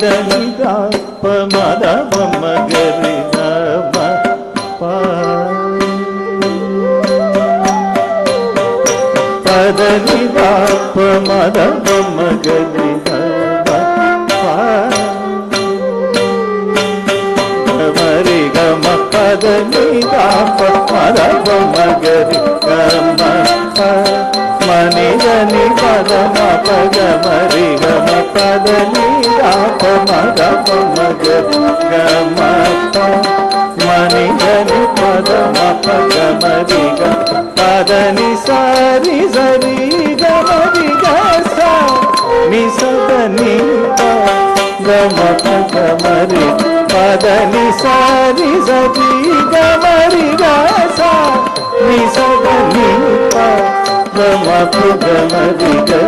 దని ప మద బొమ్మ గరి నమ పదని ప మద బొమ్మ గరి మరి గమ పదని ప మద బొమ్మ గరి గమ మని దని పద మప గమరి గమ పదని ప మద బొమ్మ గరి గమ మని దని పద మప గమరి గమ పదని సారి సరి గమరి గస ని సదని గమ గమరి పదని సారి సరి గమరి గస ని సదని గమ గమరి గ